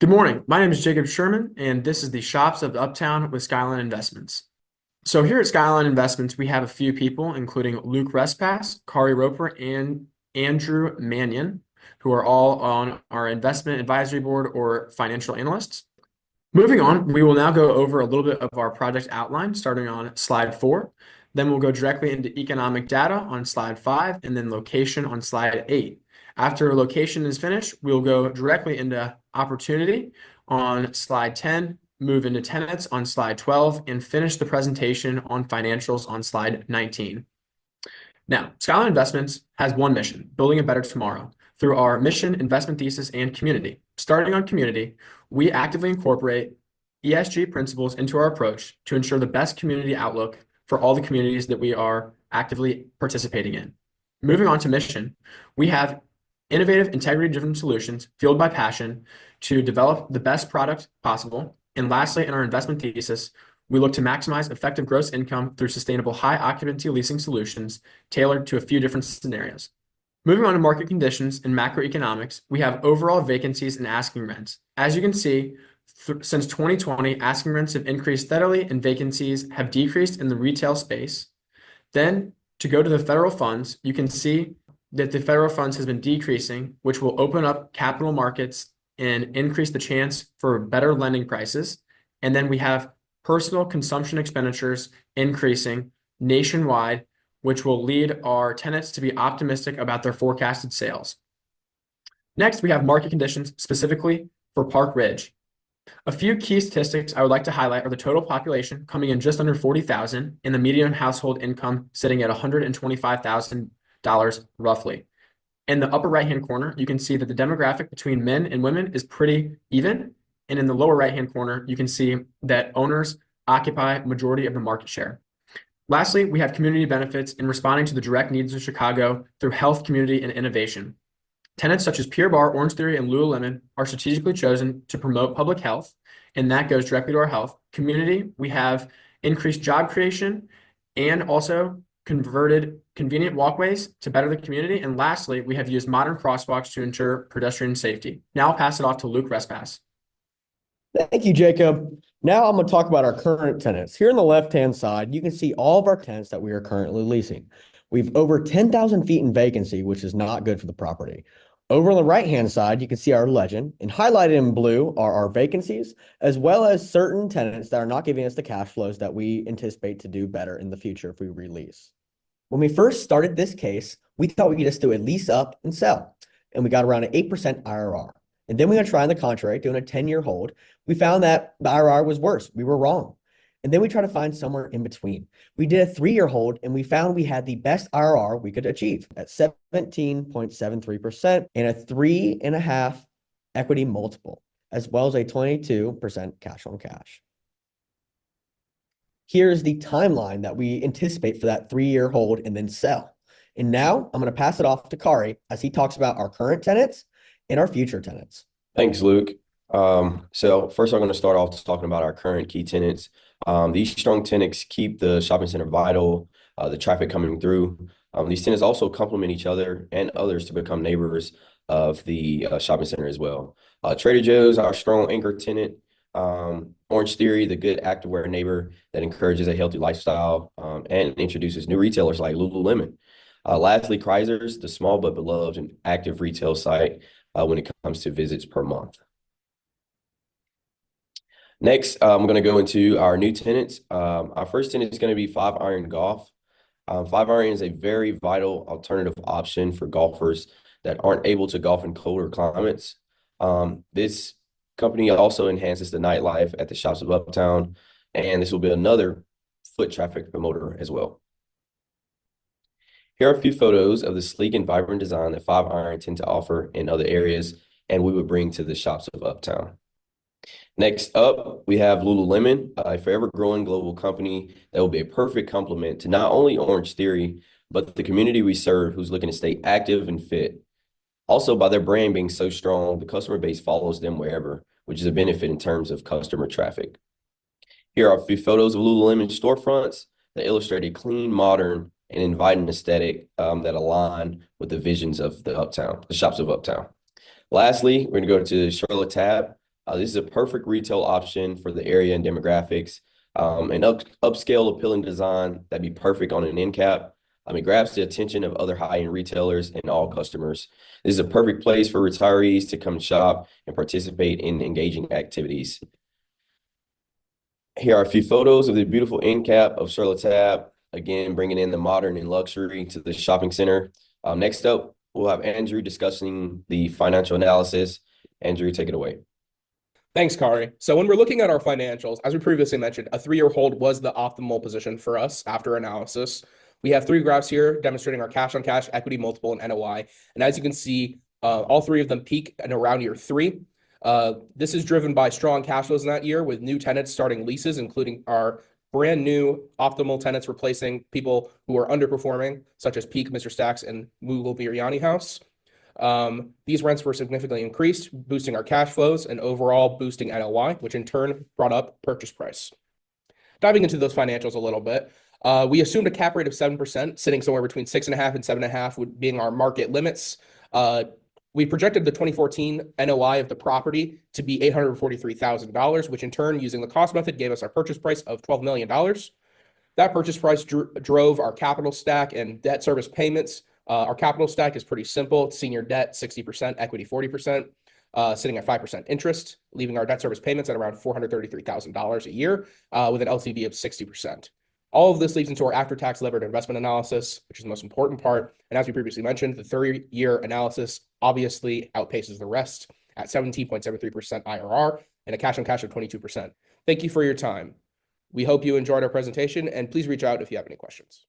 Good morning. My name is Jacob Sherman, and this is the Shops of Uptown with Skyline Investments. So here at Skyline Investments, we have a few people, including Luke Respass, Kari Roper, and Andrew Mannion, who are all on our investment advisory board or financial analysts. Moving on, we will now go over a little bit of our project outline, starting on slide 4. Then we'll go directly into economic data on slide 5, and then location on slide 8. After location is finished, we'll go directly into opportunity on slide 10, move into tenants on slide 12, and finish the presentation on financials on slide 19. Now, Skyline Investments has one mission: building a better tomorrow through our mission, investment thesis, and community. Starting on community, we actively incorporate ESG principles into our approach to ensure the best community outlook for all the communities that we are actively participating in. Moving on to mission, we have innovative, integrity-driven solutions fueled by passion to develop the best product possible. And lastly, in our investment thesis, we look to maximize effective gross income through sustainable high occupancy leasing solutions tailored to a few different scenarios. Moving on to market conditions and macroeconomics, we have overall vacancies and asking rents. As you can see, since 2020, asking rents have increased steadily and vacancies have decreased in the retail space. Then to go to the federal funds, you can see that the federal funds has been decreasing, which will open up capital markets and increase the chance for better lending prices. And then we have personal consumption expenditures increasing nationwide, which will lead our tenants to be optimistic about their forecasted sales. Next, we have market conditions specifically for Park Ridge. A few key statistics I would like to highlight are the total population coming in just under 40,000 and the median household income sitting at $125,000 roughly. In the upper right-hand corner, you can see that the demographic between men and women is pretty even. And in the lower right-hand corner, you can see that owners occupy majority of the market share. Lastly, we have community benefits in responding to the direct needs of Chicago through health, community, and innovation. Tenants such as Pure Barre, Orange Theory, and Lululemon are strategically chosen to promote public health, and that goes directly to our health. Community, we have increased job creation and also converted convenient walkways to better the community. And lastly, we have used modern crosswalks to ensure pedestrian safety. Now I'll pass it off to Luke Respass. Thank you, Jacob. Now I'm going to talk about our current tenants. Here on the left-hand side, you can see all of our tenants that we are currently leasing. We've over 10,000 feet in vacancy, which is not good for the property. Over on the right-hand side, you can see our legend, and highlighted in blue are our vacancies, as well as certain tenants that are not giving us the cash flows that we anticipate to do better in the future if we release. When we first started this case, we thought we could just do a lease up and sell, and we got around an 8% IRR. And then we were trying the contrary, doing a 10-year hold. We found that the IRR was worse. We were wrong. And then we tried to find somewhere in between. We did a 3-year hold, and we found we had the best IRR we could achieve at 17.73% and a 3.5 equity multiple, as well as a 22% cash on cash. Here's the timeline that we anticipate for that 3-year hold and then sell. And now I'm going to pass it off to Kari as he talks about our current tenants and our future tenants. Thanks, Luke. So first I'm going to start off talking about our current key tenants. These strong tenants keep the shopping center vital, the traffic coming through. These tenants also complement each other and others to become neighbors of the shopping center as well. Trader Joe's, our strong anchor tenant. Orange Theory, the good activewear neighbor that encourages a healthy lifestyle and introduces new retailers like Lululemon. Lastly, Chrysler's, the small but beloved and active retail site when it comes to visits per month. Next, I'm going to go into our new tenants. Our first tenant is going to be 5 Iron Golf. 5 Iron is a very vital alternative option for golfers that aren't able to golf in colder climates. This company also enhances the nightlife at the Shops of Uptown, and this will be another foot traffic promoter as well. Here are a few photos of the sleek and vibrant design that 5 Iron tend to offer in other areas, and we would bring to the Shops of Uptown. Next up, we have Lululemon, a forever growing global company that will be a perfect complement to not only Orange Theory, but the community we serve who's looking to stay active and fit. Also, by their brand being so strong, the customer base follows them wherever, which is a benefit in terms of customer traffic. Here are a few photos of Lululemon storefronts that illustrate a clean, modern, and inviting aesthetic that align with the visions of the Uptown, the Shops of Uptown. Lastly, we're going to go to Charlotte Tab. This is a perfect retail option for the area and demographics. An upscale, appealing design that'd be perfect on an end cap. It grabs the attention of other high-end retailers and all customers. This is a perfect place for retirees to come shop and participate in engaging activities. Here are a few photos of the beautiful end cap of Charlotte Ave. Again, bringing in the modern and luxury to the shopping center. Next up, we'll have Andrew discussing the financial analysis. Andrew, take it away. Thanks, Kari. So when we're looking at our financials, as we previously mentioned, a 3-year hold was the optimal position for us after analysis. We have 3 graphs here demonstrating our cash on cash, equity multiple, and NOI. And as you can see, all 3 of them peak in around year 3. This is driven by strong cash flows in that year with new tenants starting leases, including our brand new optimal tenants replacing people who are underperforming, such as Peak, Mr. Stacks, and Mughal Biryani House. These rents were significantly increased, boosting our cash flows and overall boosting NOI, which in turn brought up purchase price. Diving into those financials a little bit, we assumed a cap rate of 7%, sitting somewhere between 6.5 and 7.5 being our market limits. We projected the 2014 NOI of the property to be $843,000, which in turn, using the cost method, gave us our purchase price of $12 million. That purchase price drove our capital stack and debt service payments. Our capital stack is pretty simple. It's senior debt, 60%, equity, 40%, sitting at 5% interest, leaving our debt service payments at around $433,000 a year, with an LTV of 60%. All of this leads into our after-tax levered investment analysis, which is the most important part. And as we previously mentioned, the 30-year analysis obviously outpaces the rest at 17.73% IRR and a cash on cash of 22%. Thank you for your time. We hope you enjoyed our presentation, and please reach out if you have any questions.